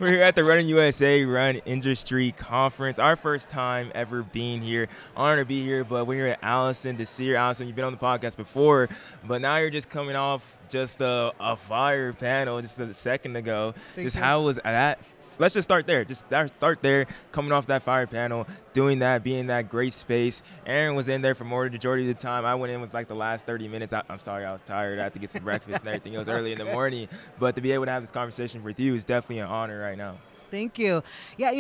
We're here at the Running USA Run Industry Conference. Our first time ever being here. Honored to be here, but we're here at Alison Dèsir. Alison, you've been on the podcast before, but now you're just coming off just a fire panel just a second ago. Thank you. How was that? Let's just start there. Just start there, coming off that fire panel, doing that, being in that great space. Aaron was in there for more the majority of the time. I went in was like the last 30 minutes. I'm sorry, I was tired. I had to get some breakfast and everything. It was early in the morning. But to be able to have this conversation with you is definitely an honor right now. Thank you. Yeah,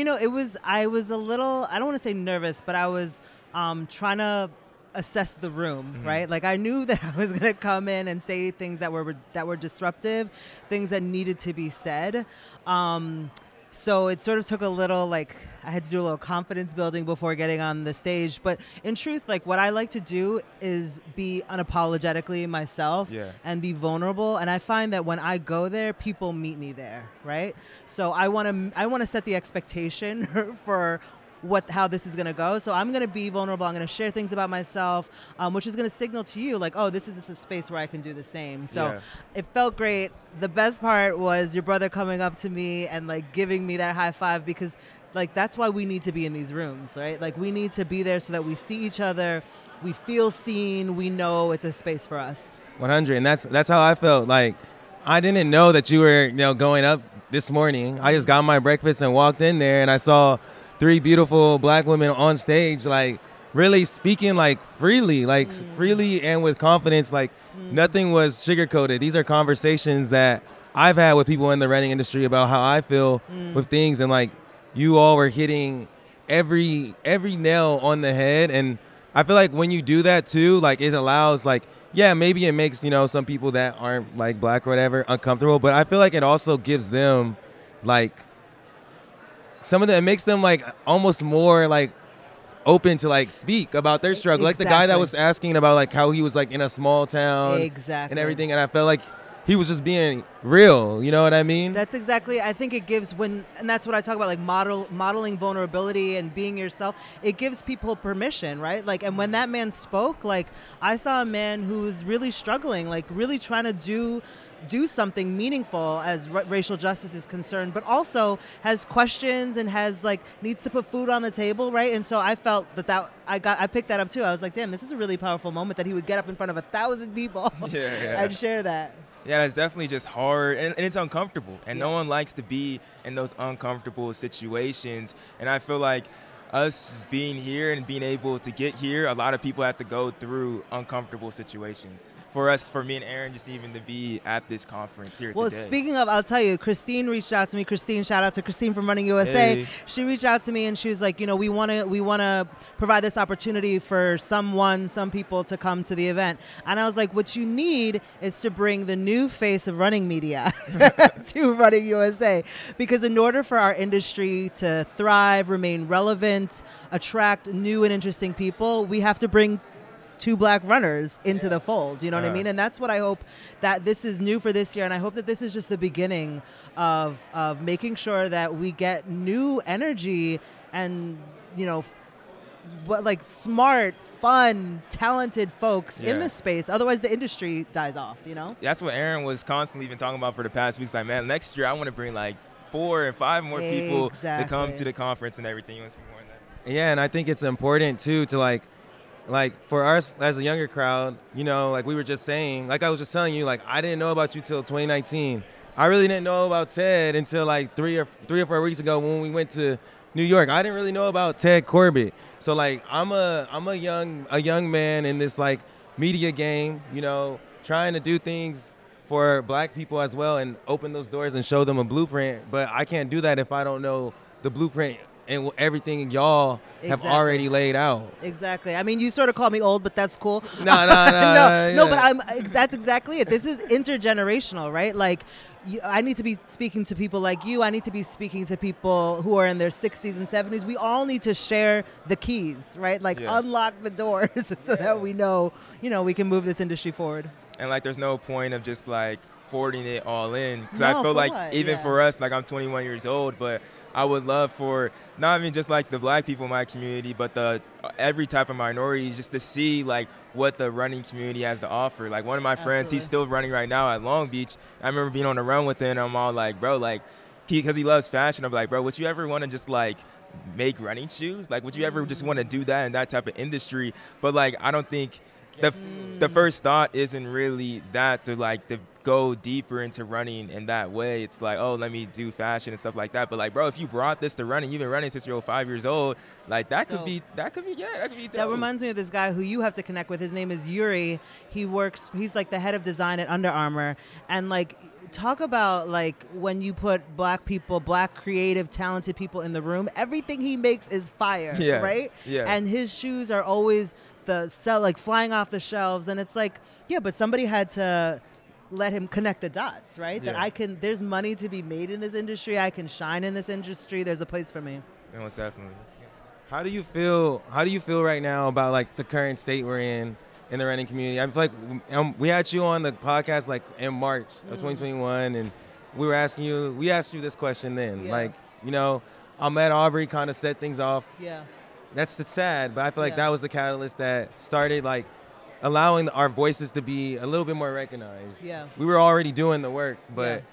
I was a little, I don't want to say nervous, but I was trying to assess the room, right? Like I knew that I was going to come in and say things that were disruptive, things that needed to be said. So it sort of took a little, like, I had to do a little confidence building before getting on the stage. But in truth, like, what I like to do is be unapologetically myself and be vulnerable. And I find that when I go there, people meet me there, right? So I want to set the expectation for how this is going to go. So I'm going to be vulnerable. I'm going to share things about myself, which is going to signal to you like, oh, this is just a space where I can do the same. So it felt great. The best part was your brother coming up to me and like giving me that high five, because like that's why we need to be in these rooms, right? Like we need to be there so that we see each other, we feel seen, we know it's a space for us. 100, and that's how I felt. Like I didn't know that you were going up this morning. I just got my breakfast and walked in there, and I saw 3 beautiful black women on stage, like really speaking like freely and with confidence. Like nothing was sugarcoated. These are conversations that I've had with people in the running industry about how I feel with things, and like you all were hitting every nail on the head. And I feel like when you do that too, like it allows, like, yeah, maybe it makes, some people that aren't like black or whatever uncomfortable, but I feel like it also gives them like it makes them like almost more like open to like speak about their struggle. Like the guy that was asking about like how he was like in a small town and everything. And I felt like he was just being real. You know what I mean? That's exactly, I think it gives and that's what I talk about, like modeling vulnerability and being yourself. It gives people permission, right? Like, and when that man spoke, like I saw a man who was really struggling, like really trying to do something meaningful as racial justice is concerned, but also has questions and has like needs to put food on the table, right? And so I felt I picked that up too. I was like, damn, this is a really powerful moment that he would get up in front of 1,000 people and share that. Yeah, it's definitely just hard, and it's uncomfortable, and no one likes to be in those uncomfortable situations. And I feel like us being here and being able to get here, a lot of people have to go through uncomfortable situations. For me and Aaron, just even to be at this conference here today. Well, speaking of, I'll tell you, Christine reached out to me. Christine, shout out to Christine from Running USA. Hey. She reached out to me and she was like, we want to provide this opportunity for some people to come to the event. And I was like, what you need is to bring the new face of running media to Running USA, because in order for our industry to thrive, remain relevant, attract new and interesting people, we have to bring 2 black runners into the fold. You know what I mean? And that's what I hope that this is new for this year. And I hope that this is just the beginning of making sure that we get new energy and, like smart, fun, talented folks in this space. Otherwise, the industry dies off, That's what Aaron was constantly been talking about for the past weeks. Like, man, next year I want to bring like 4 or 5 more people to come to the conference and everything. You want to speak more on that? Yeah, and I think it's important too to like for us as a younger crowd, like we were just saying, like I was just telling you, like I didn't know about you till 2019. I really didn't know about Ted until like 3 or 4 weeks ago when we went to New York. I didn't really know about Ted Corbett. So like I'm a young man in this like media game, trying to do things for black people as well and open those doors and show them a blueprint. But I can't do that if I don't know the blueprint and everything y'all have already laid out. Exactly. I mean, you sort of call me old, but that's cool. No, but that's exactly it. This is intergenerational, right? Like, I need to be speaking to people like you. I need to be speaking to people who are in their 60s and 70s. We all need to share the keys, right? Like, unlock the doors so that we know, we can move this industry forward. And like, there's no point of just like hoarding it all in, because I feel like even for us, like I'm 21 years old, but I would love for not even just like the black people in my community, but the every type of minority, just to see like what the running community has to offer. Like one of my friends, he's still running right now at Long Beach. I remember being on the run with him, and I'm all like, bro, like because he loves fashion. I'm like, bro, would you ever want to just like make running shoes? Like, would you ever just want to do that in that type of industry? But like, I don't think the first thought isn't really that to go deeper into running in that way. It's like, oh, let me do fashion and stuff like that. But like, bro, if you brought this to running, you've been running since you're 5 years old, like that could be dope. That reminds me of this guy who you have to connect with. His name is Yuri. He's like the head of design at Under Armour. And like, talk about like when you put black people, black creative, talented people in the room, everything he makes is fire, right? Yeah. And his shoes are always like flying off the shelves, and it's like, yeah, but somebody had to let him connect the dots, right? Yeah. That there's money to be made in this industry. I can shine in this industry. There's a place for me. Most definitely. How do you feel right now about like the current state we're in the running community? I feel like we had you on the podcast like in March of 2021, and we asked you this question then. Yeah. Like, you know, Ahmaud Arbery kind of set things off. Yeah. That's sad, but I feel like that was the catalyst that started like allowing our voices to be a little bit more recognized. Yeah. We were already doing the work, but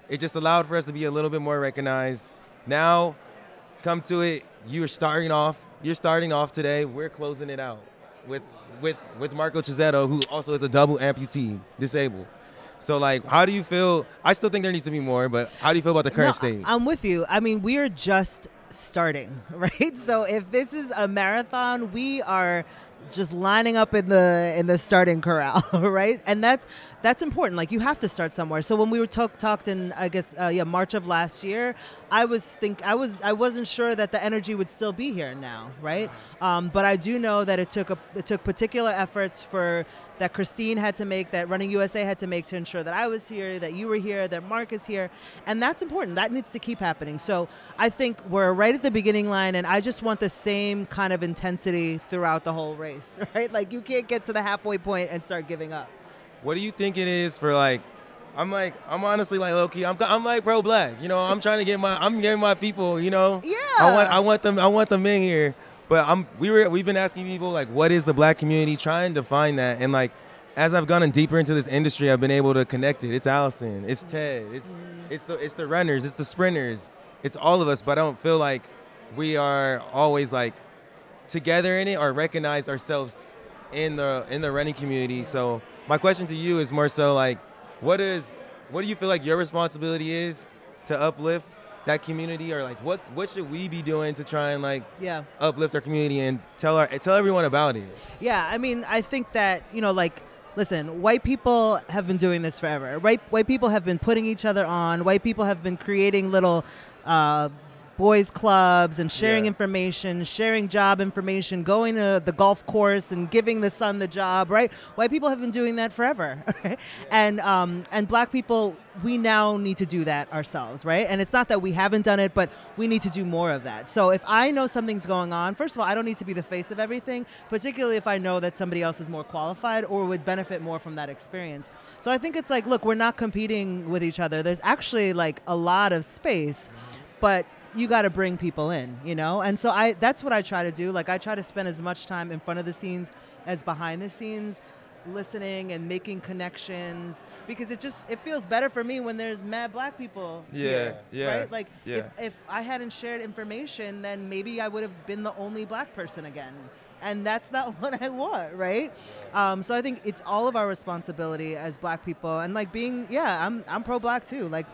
it just allowed for us to be a little bit more recognized. Now, come to it, you're starting off today. We're closing it out with Marko Cheseto, who also is a double amputee, disabled. So like, how do you feel? I still think there needs to be more, but how do you feel about the current state? I'm with you. I mean, we are just starting, right? So if this is a marathon, we are just lining up in the starting corral, right? And that's important. Like, you have to start somewhere. So when we were talked in, I guess, March of last year, I wasn't sure that the energy would still be here now, right? But I do know that it took particular efforts that Christine had to make, that Running USA had to make to ensure that I was here, that you were here, that Mark is here. And that's important. That needs to keep happening. So I think we're right at the beginning line, and I just want the same kind of intensity throughout the whole race, right? Like, you can't get to the halfway point and start giving up. What do you think it is for, like, I'm honestly like low key. I'm like pro-black, you know. I'm trying to getting my people, you know. Yeah. I want them in here. But we've been asking people like, what is the black community? Trying to find that, and like, as I've gone deeper into this industry, I've been able to connect it. It's Alison, it's Ted, it's the runners, it's the sprinters, it's all of us. But I don't feel like we are always like together in it or recognize ourselves in the running community. So my question to you is more so like, what do you feel like your responsibility is to uplift that community, or like what should we be doing to try and like uplift our community and tell everyone about it? Yeah, I mean, I think that, you know, like, listen, white people have been doing this forever. White people have been putting each other on. White people have been creating little boys clubs and sharing information, sharing job information, going to the golf course and giving the son the job, right? White people have been doing that forever. And black people, we now need to do that ourselves, right? And it's not that we haven't done it, but we need to do more of that. So if I know something's going on, first of all, I don't need to be the face of everything, particularly if I know that somebody else is more qualified or would benefit more from that experience. So I think it's like, look, we're not competing with each other. There's actually like a lot of space, but you got to bring people in, you know? And so that's what I try to do. Like, I try to spend as much time in front of the scenes as behind the scenes, listening and making connections, because it feels better for me when there's mad black people here, right? Like, if I hadn't shared information, then maybe I would have been the only black person again. And that's not what I want, right? So I think it's all of our responsibility as black people, and like I'm pro-black too. Like,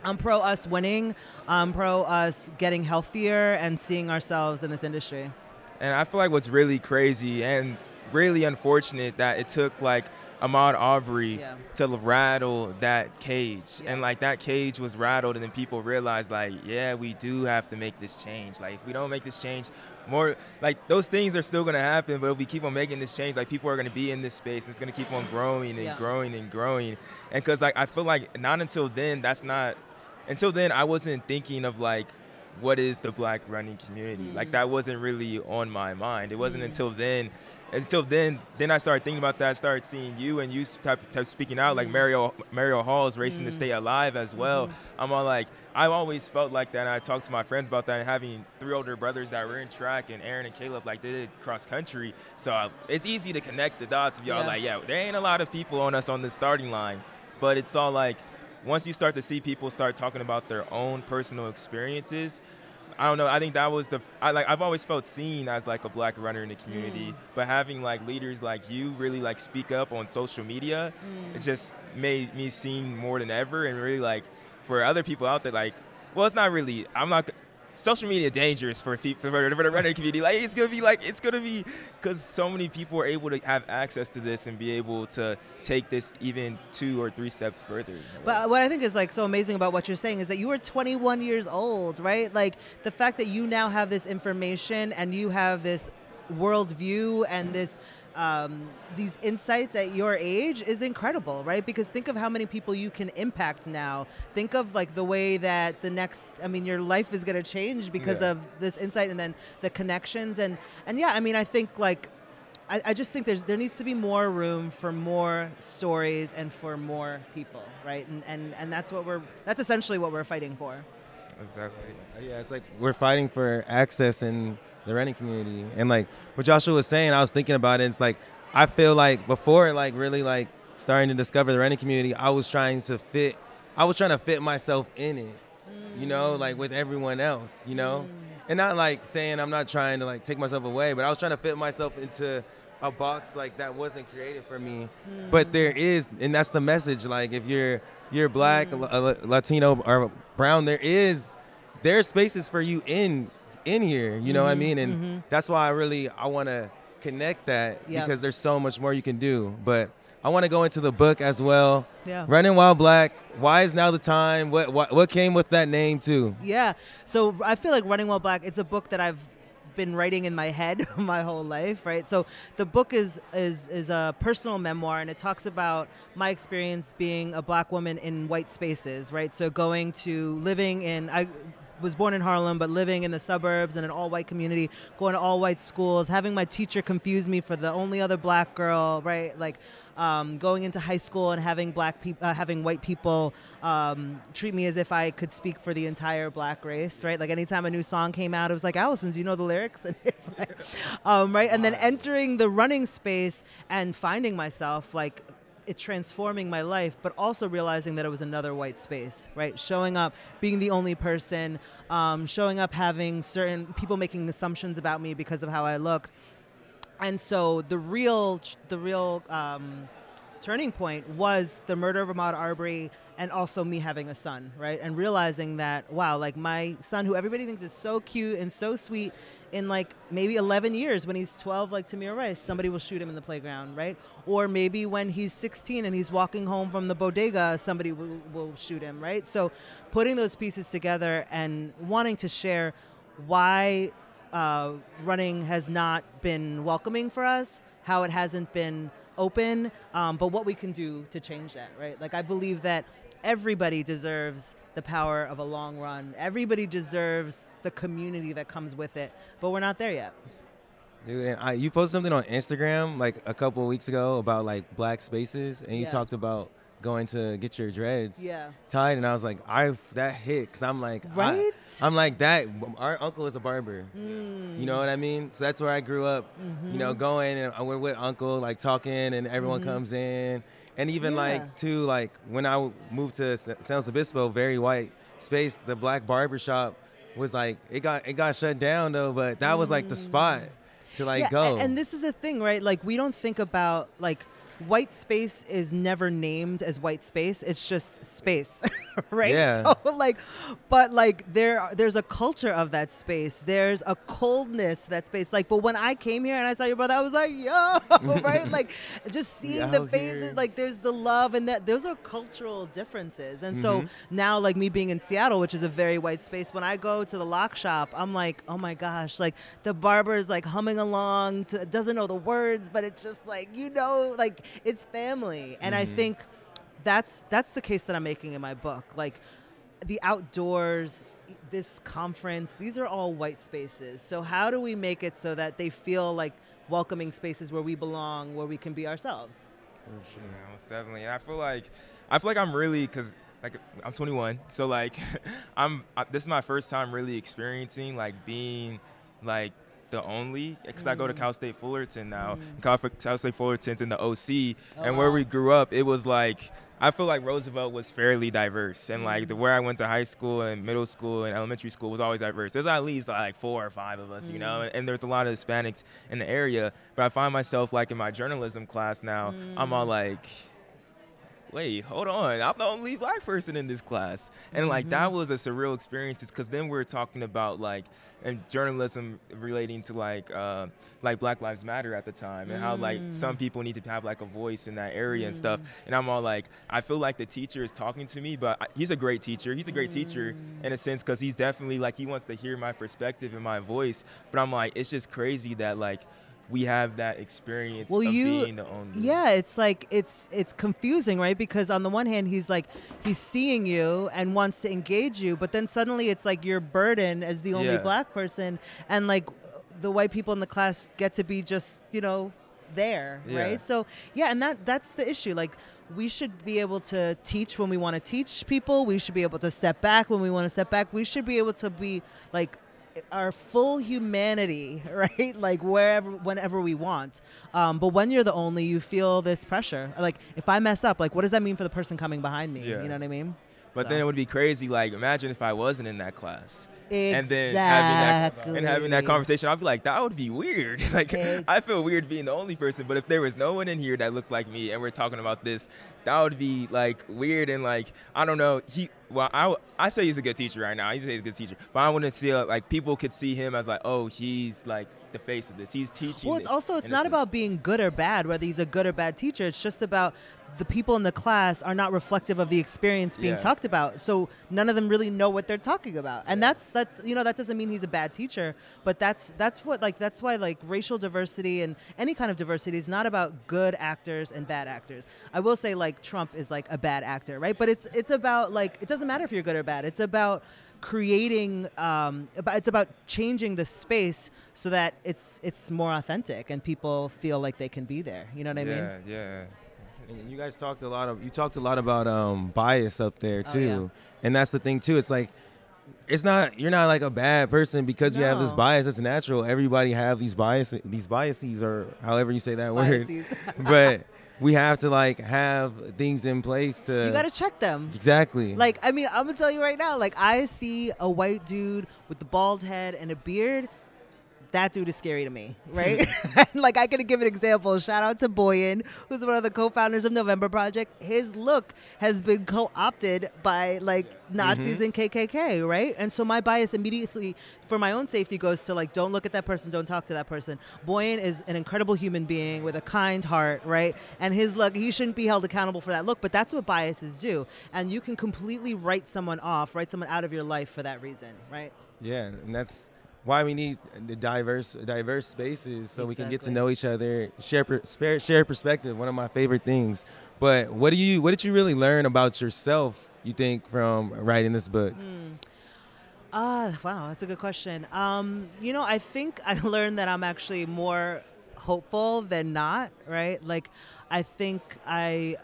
I'm pro us winning. I'm pro us getting healthier and seeing ourselves in this industry. And I feel like what's really crazy and really unfortunate that it took like Ahmaud Arbery to rattle that cage. And like, that cage was rattled, and then people realized like, yeah, we do have to make this change. Like, if we don't make this change, more like those things are still gonna happen, but if we keep on making this change, like, people are gonna be in this space, and it's gonna keep on growing and growing and growing. And cause like, I feel like not until then, I wasn't thinking of like, what is the black running community? Like, that wasn't really on my mind. It wasn't until then I started thinking about that. I started seeing you, and you type speaking out, like Mario Hall's racing to stay alive as well. I'm all like, I've always felt like that, and I talked to my friends about that, and having 3 older brothers that were in track, and Aaron and Caleb, like, they did cross country. So it's easy to connect the dots of y'all, like, there ain't a lot of people on us on the starting line, but it's all like, once you start to see people start talking about their own personal experiences, I don't know. I think that was I've always felt seen as like a black runner in the community, but having like leaders like you really like speak up on social media, it just made me seen more than ever. And really like for other people out there, like, well, it's not really. I'm not. Social media dangerous for people for the running community. Like it's gonna be because so many people are able to have access to this and be able to take this even 2 or 3 steps further. But what I think is like so amazing about what you're saying is that you were 21 years old, right? Like the fact that you now have this information and you have this worldview and this these insights at your age is incredible, right? Because think of how many people you can impact now. Think of like the way that your life is going to change because of this insight and then the connections and yeah, I mean, I think like, I just think there needs to be more room for more stories and for more people, right? And that's essentially what we're fighting for. Exactly. Yeah, it's like we're fighting for access in the running community. And like what Joshua was saying, I was thinking about it. It's like I feel like before like really like starting to discover the running community, I was trying to fit myself in it, you know, like with everyone else, you know? And not like saying I'm not trying to like take myself away, but I was trying to fit myself into a box like that wasn't created for me. But there is, and that's the message, like if you're black, Latino or brown, there's spaces for you in here, you know what I mean? And that's why I want to connect that because there's so much more you can do. But I want to go into the book as well. Yeah. Running While Black. Why is now the time? What came with that name too? Yeah. So I feel like Running While Black, it's a book that I've been writing in my head my whole life, right? So the book is a personal memoir, and it talks about my experience being a black woman in white spaces, right? So I was born in Harlem, but living in the suburbs in an all-white community, going to all-white schools, having my teacher confuse me for the only other black girl, right? Like going into high school and having white people treat me as if I could speak for the entire black race, right? Like anytime a new song came out, it was like, Alison, do you know the lyrics? And it's like, right? And then entering the running space and finding myself like, it's transforming my life, but also realizing that it was another white space, right? Showing up, being the only person, showing up, having certain people making assumptions about me because of how I looked. And so the real turning point was the murder of Ahmaud Arbery and also me having a son, right? And realizing that, wow, like my son, who everybody thinks is so cute and so sweet, in like maybe 11 years when he's 12, like Tamir Rice, somebody will shoot him in the playground, right? Or maybe when he's 16 and he's walking home from the bodega, somebody will shoot him, right? So putting those pieces together and wanting to share why running has not been welcoming for us, how it hasn't been open, but what we can do to change that, right? Like I believe that everybody deserves the power of a long run. Everybody deserves the community that comes with it, but we're not there yet. Dude, and you posted something on Instagram like a couple of weeks ago about like black spaces, and you talked about going to get your dreads tied, and I was like, that hit, because I'm like, right? I'm like that. Our uncle is a barber, you know what I mean? So that's where I grew up, you know, going and we're with uncle, like talking, and everyone comes in. And even like too, like when I moved to San Luis Obispo, very white space, the black barber shop was like, it got shut down though, but that was like the spot to like go. And this is a thing, right? Like we don't think about like white space is never named as white space. It's just space, right? Yeah. So like, but like there's a culture of that space. There's a coldness to that space. Like, but when I came here and I saw your brother, I was like, yo, right? Like just seeing the faces, here. Like there's the love, and that those are cultural differences. And so now, like me being in Seattle, which is a very white space, when I go to the lock shop, I'm like, oh my gosh, like the barber is like humming along, doesn't know the words, but it's just like, you know, like it's family. And I think that's the case that I'm making in my book. Like the outdoors, this conference, these are all white spaces. So how do we make it so that they feel like welcoming spaces where we belong, where we can be ourselves? For sure, most definitely. And I feel like I'm really, because like I'm 21, so like this is my first time really experiencing like being like the only, because I go to Cal State Fullerton now. Cal State Fullerton's in the OC, and where we grew up, it was like I feel like Roosevelt was fairly diverse, and like where I went to high school and middle school and elementary school was always diverse. There's at least like 4 or 5 of us, you know, and there's a lot of Hispanics in the area. But I find myself like in my journalism class now, I'm all like, wait, hold on, I'm the only black person in this class. And like that was a surreal experience, because then we're talking about like in journalism relating to like Black Lives Matter at the time, and how like some people need to have like a voice in that area and stuff. And I'm all like, I feel like the teacher is talking to me, but he's a great teacher. He's a great teacher in a sense, because he's definitely like, he wants to hear my perspective and my voice. But I'm like, it's just crazy that like we have that experience of being the only. Yeah, it's like it's confusing, right? Because on the one hand, he's seeing you and wants to engage you, but then suddenly it's like your burden as the only black person, and like the white people in the class get to be just, you know, there, right? So yeah, and that's the issue. Like, we should be able to teach when we want to teach people. We should be able to step back when we want to step back. We should be able to be like our full humanity, right? Like whenever we want. But when you're the only, you feel this pressure. Like, if I mess up, like, what does that mean for the person coming behind me? You know what I mean? But then it would be crazy. Like, imagine if I wasn't in that class. Exactly. And then having that conversation, I'd be like, that would be weird. Like, I feel weird being the only person, but if there was no one in here that looked like me and we're talking about this, that would be like weird. And like, I don't know, I say he's a good teacher right now. He's a good teacher, but I want to see like people could see him as like, oh, he's like the face of this. He's teaching. Well, it's not about being good or bad, whether he's a good or bad teacher. It's just about the people in the class are not reflective of the experience being talked about. So none of them really know what they're talking about. And that's you know, that doesn't mean he's a bad teacher, but that's why like racial diversity and any kind of diversity is not about good actors and bad actors. I will say, like, Trump is like a bad actor, right? But it's about, like, it doesn't matter if you're good or bad. It's about creating it's about changing the space so that it's more authentic and people feel like they can be there. You know what I mean? Yeah. And you guys talked a lot about bias up there too. And that's the thing too. It's like, you're not like a bad person because you have this bias. It's natural. Everybody have these biases, or however you say that word. But we have to like have things in place to. You got to check them. Exactly. Like, I mean, I'm gonna tell you right now. Like, I see a white dude with the bald head and a beard. That dude is scary to me, right? Like, I could give an example. Shout out to Boyan, who's one of the co-founders of November Project. His look has been co-opted by like Nazis and KKK, right? And so my bias immediately, for my own safety, goes to like, don't look at that person, don't talk to that person. Boyan is an incredible human being with a kind heart, right? And his look, he shouldn't be held accountable for that look, but that's what biases do. And you can completely write someone out of your life for that reason, right? Yeah, and that's why we need the diverse spaces, so we can get to know each other, share perspective. One of my favorite things. But what did you really learn about yourself, you think, from writing this book? Wow, that's a good question. You know, I think I learned that I'm actually more hopeful than not, right? Like, I think I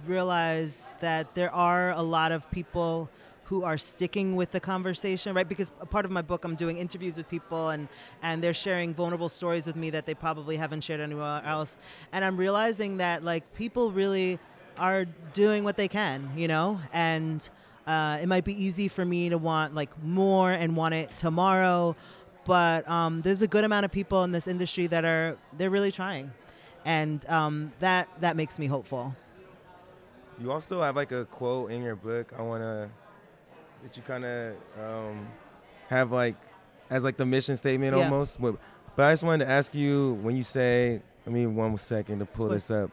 realized that there are a lot of people who are sticking with the conversation, right? Because a part of my book, I'm doing interviews with people and they're sharing vulnerable stories with me that they probably haven't shared anywhere else. And I'm realizing that like people really are doing what they can, you know? And it might be easy for me to want like more and want it tomorrow, but there's a good amount of people in this industry they're really trying. And that makes me hopeful. You also have like a quote in your book that you kind of have like as like the mission statement almost. But I just wanted to ask you, when you say, I mean, 1 second to pull this up.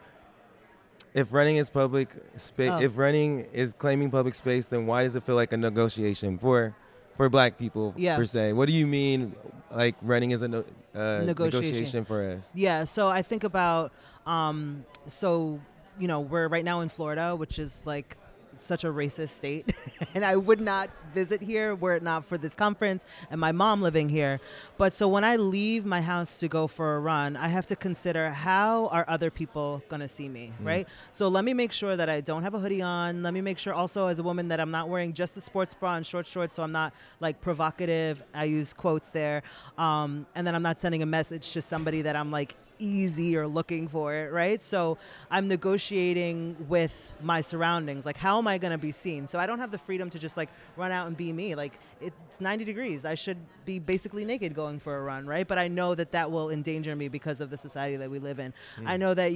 If running is public space, if running is claiming public space, then why does it feel like a negotiation for Black people per se? What do you mean, like running is a negotiation for us? Yeah. So I think about you know, we're right now in Florida, which is like such a racist state, and I would not visit here were it not for this conference and my mom living here. But so when I leave my house to go for a run, I have to consider how are other people going to see me, right? So let me make sure that I don't have a hoodie on. Let me make sure also as a woman that I'm not wearing just a sports bra and short shorts, so I'm not like provocative. I use quotes there. And then I'm not sending a message to somebody that I'm like easy or looking for it, right? So I'm negotiating with my surroundings. Like, how am I going to be seen? So I don't have the freedom to just like run out and be me. Like, it's 90 degrees. I should be basically naked going for a run, right? But I know that that will endanger me because of the society that we live in. I know that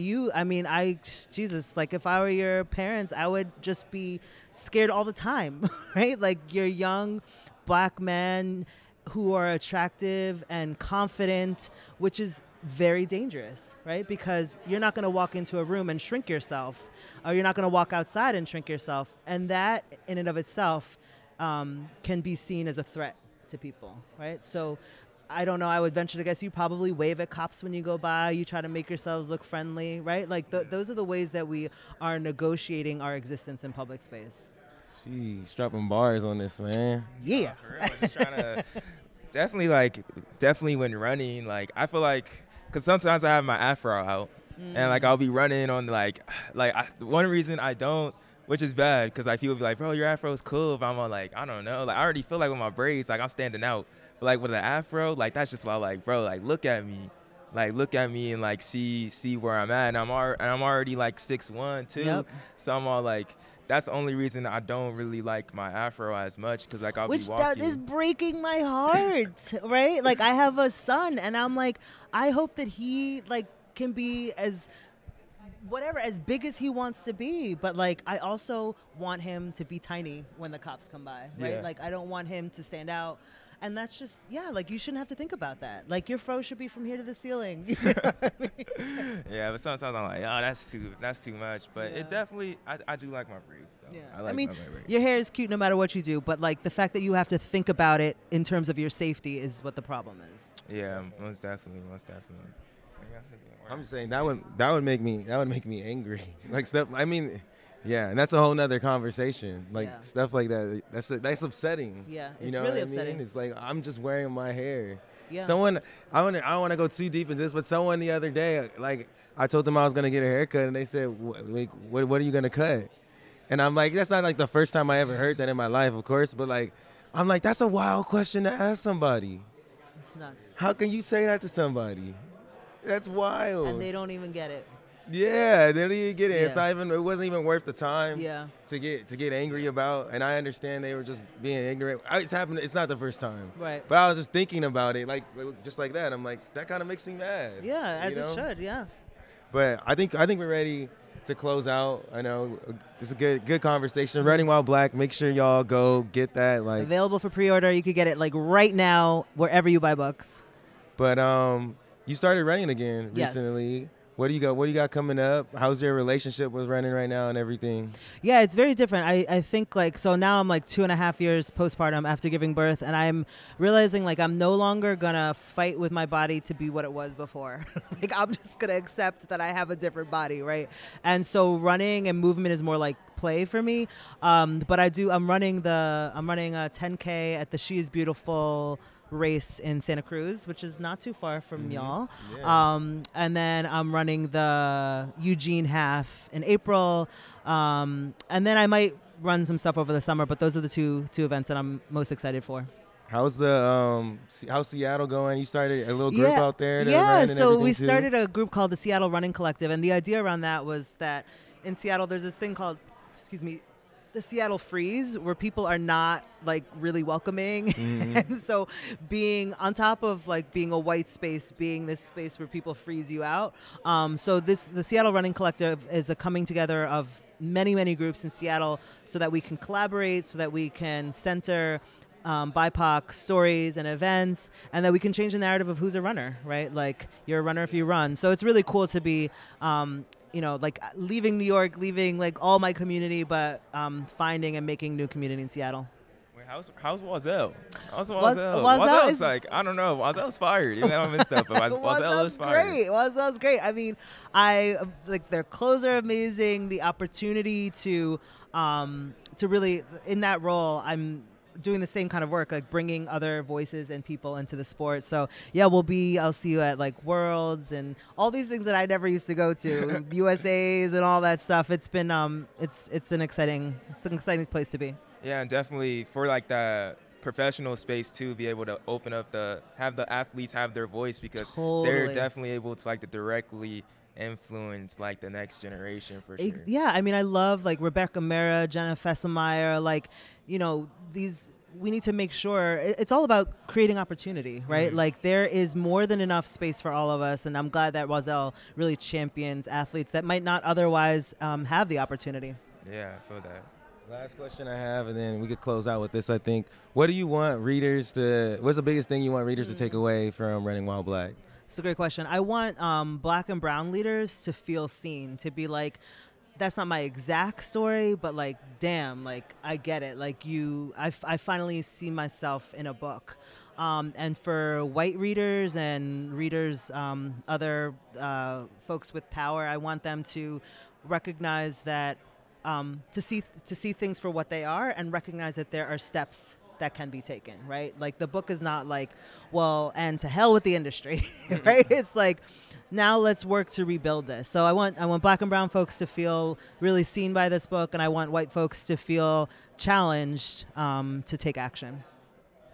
Jesus, like if I were your parents, I would just be scared all the time, right? Like, you're young Black men who are attractive and confident, which is very dangerous, right? Because you're not going to walk into a room and shrink yourself, or you're not going to walk outside and shrink yourself. And that in and of itself can be seen as a threat to people, right? So I don't know, I would venture to guess you probably wave at cops when you go by. You try to make yourselves look friendly, right? Like those are the ways that we are negotiating our existence in public space. She's dropping bars on this, man. Yeah. For real, just trying to definitely when running, like I feel like, because sometimes I have my afro out and like I'll be running on one reason I don't, which is bad, because like people be like, bro, your afro is cool. If I'm all like, I don't know, like I already feel like with my braids, like I'm standing out. But like with an afro, like that's just like bro, like look at me and like see where I'm at. And I'm already like 6'1" too. Yep. So I'm all like, that's the only reason I don't really like my afro as much, because like I'll be walking. Which that is breaking my heart, right? Like I have a son, and I'm like, I hope that he like can be as big as he wants to be, but like I also want him to be tiny when the cops come by, right? Yeah. Like I don't want him to stand out. And that's just, like you shouldn't have to think about that. Like your fro should be from here to the ceiling. You know what I mean? Yeah, but sometimes I'm like, oh, that's too much. But it definitely, I do like my braids though. Yeah. I mean, my braids. Your hair is cute no matter what you do, but like the fact that you have to think about it in terms of your safety is what the problem is. Yeah, most definitely. I'm just saying that would make me angry. Like stuff. I mean. Yeah, and that's a whole nother conversation. Like stuff like that. That's upsetting. Yeah, it's you know really what upsetting. I mean? It's like I'm just wearing my hair. Yeah. I don't want to go too deep into this, but someone the other day, like I told them I was gonna get a haircut, and they said, what are you gonna cut? And I'm like, that's not like the first time I ever heard that in my life, of course, but like, I'm like, that's a wild question to ask somebody. It's nuts. How can you say that to somebody? That's wild. And they don't even get it. Yeah, they don't even get it. Yeah. It's not even. It wasn't even worth the time. Yeah. To get angry about, and I understand they were just being ignorant. It's happened. It's not the first time. Right. But I was just thinking about it, like just like that. I'm like, that kind of makes me mad. Yeah, as it should. Yeah. But I think we're ready to close out. I know this is a good conversation. Running While Black. Make sure y'all go get that. Like available for pre-order. You could get it like right now wherever you buy books. But you started running again recently. Yes. What do you got coming up? How's your relationship with running right now and everything? Yeah, it's very different. I think like, so now I'm like 2.5 years postpartum after giving birth, and I'm realizing like I'm no longer gonna fight with my body to be what it was before. Like I'm just gonna accept that I have a different body, right? And so running and movement is more like play for me. But I'm running a 10K at the She Is Beautiful race in Santa Cruz, which is not too far from y'all. Yeah. And then I'm running the Eugene half in April. And then I might run some stuff over the summer, but those are the two events that I'm most excited for. How's how's Seattle going? You started a little group out there that yeah, ran and so we too? started a group called the Seattle Running Collective, and the idea around that was that in Seattle there's this thing called, the Seattle freeze, where people are not like really welcoming. Mm-hmm. And so being on top of like being a white space, being this space where people freeze you out. So the Seattle Running Collective is a coming together of many, many groups in Seattle so that we can collaborate, so that we can center BIPOC stories and events, and that we can change the narrative of who's a runner, right? Like you're a runner if you run. So it's really cool to be like leaving New York, leaving like all my community, but finding and making new community in Seattle. Wait, how's Oiselle? Oiselle's like, I don't know. Oiselle's fired. You know, I'm in stuff, but Oiselle is fired. Great. Oiselle's great. I mean, their clothes are amazing. The opportunity to really, in that role, I'm doing the same kind of work, like bringing other voices and people into the sport. So yeah, I'll see you at like Worlds and all these things that I never used to go to, USA's and all that stuff. It's been it's an exciting place to be. Yeah, and definitely for like the professional space too, be able to open up have the athletes have their voice, because they're definitely able to like to directly influence like the next generation for sure. Yeah, I mean, I love like Rebecca Mera, Jenna Fessemeyer, like, you know, we need to make sure it's all about creating opportunity, right? Like there is more than enough space for all of us, and I'm glad that Oiselle really champions athletes that might not otherwise have the opportunity. Yeah, I feel that. Last question I have, and then we could close out with this, I think. What do you want readers what's the biggest thing you want readers to take away from Running While Black? It's a great question. I want Black and brown leaders to feel seen, to be like, that's not my exact story, but like, damn, like I get it. Like I finally see myself in a book. And for white readers and readers, other folks with power, I want them to recognize that, to see things for what they are, and recognize that there are steps that can be taken, right? Like the book is not like, well, and to hell with the industry, right? It's like, now let's work to rebuild this. So I want Black and brown folks to feel really seen by this book, and I want white folks to feel challenged to take action.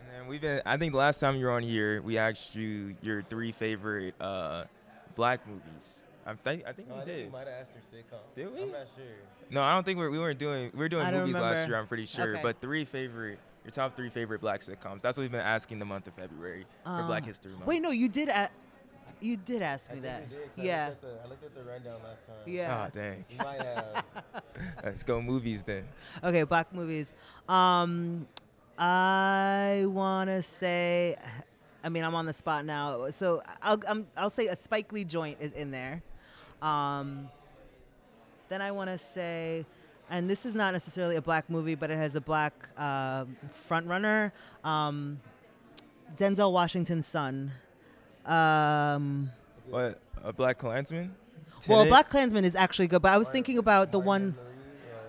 And then I think the last time you were on here, we asked you your 3 favorite Black movies. I think we did. We might have asked her sitcom. Did we? I'm not sure. No, I don't think we were doing movies last year, I'm pretty sure. Okay. But your top 3 favorite Black sitcoms. That's what we've been asking the month of February for Black History Month. Wait, no, you did ask me that. Yeah. I looked at the rundown last time. Yeah. Oh, dang. You might have. Let's go movies then. Okay, Black movies. I want to say, I mean, I'm on the spot now, so I'll say a Spike Lee joint is in there. Then I want to say, and this is not necessarily a Black movie, but it has a Black front runner, Denzel Washington's son. What, a Black Klansman? Well, Black Klansman is actually good, but I was thinking about the one,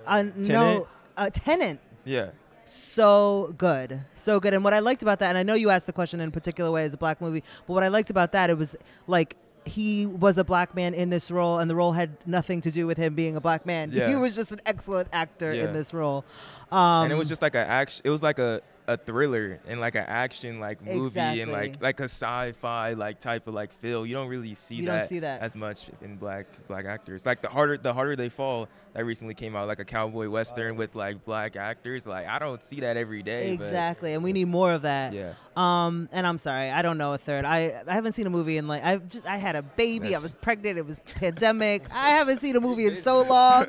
Tenet. Yeah. So good. And what I liked about that, and I know you asked the question in a particular way as a Black movie, but what I liked about that, it was like, he was a Black man in this role, and the role had nothing to do with him being a Black man. Yeah. He was just an excellent actor in this role. And it was just like it was like a thriller and like an action like movie, and like a sci-fi like type of like feel. You don't really see that as much in black actors. Like the harder they fall, that recently came out, like a cowboy western with like Black actors. Like I don't see that every day. Exactly, and we need more of that. Yeah. And I'm sorry, I don't know a third. I haven't seen a movie in like I had a baby. I was pregnant. It was pandemic. I haven't seen a movie in so long.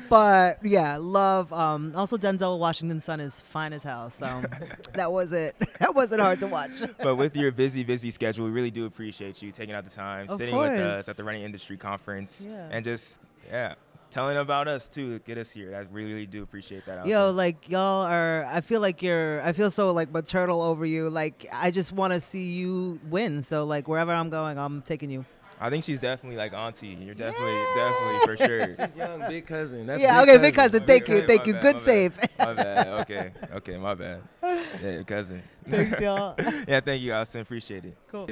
But yeah, love. Also, Denzel Washington's son is fine as hell. So that was it. That wasn't hard to watch. But with your busy schedule, we really do appreciate you taking out the time, sitting with us at the Running Industry Conference, and just telling about us too. Get us here. I really do appreciate that. Yo, like y'all are. I feel so like maternal over you. Like I just want to see you win. So like wherever I'm going, I'm taking you. I think she's definitely like auntie. You're definitely for sure. She's young, big cousin. That's big cousin. Thank you. Good save. My bad. Okay, my bad. Yeah, your cousin. Thanks, y'all. Yeah, thank you, Alison. Appreciate it. Cool.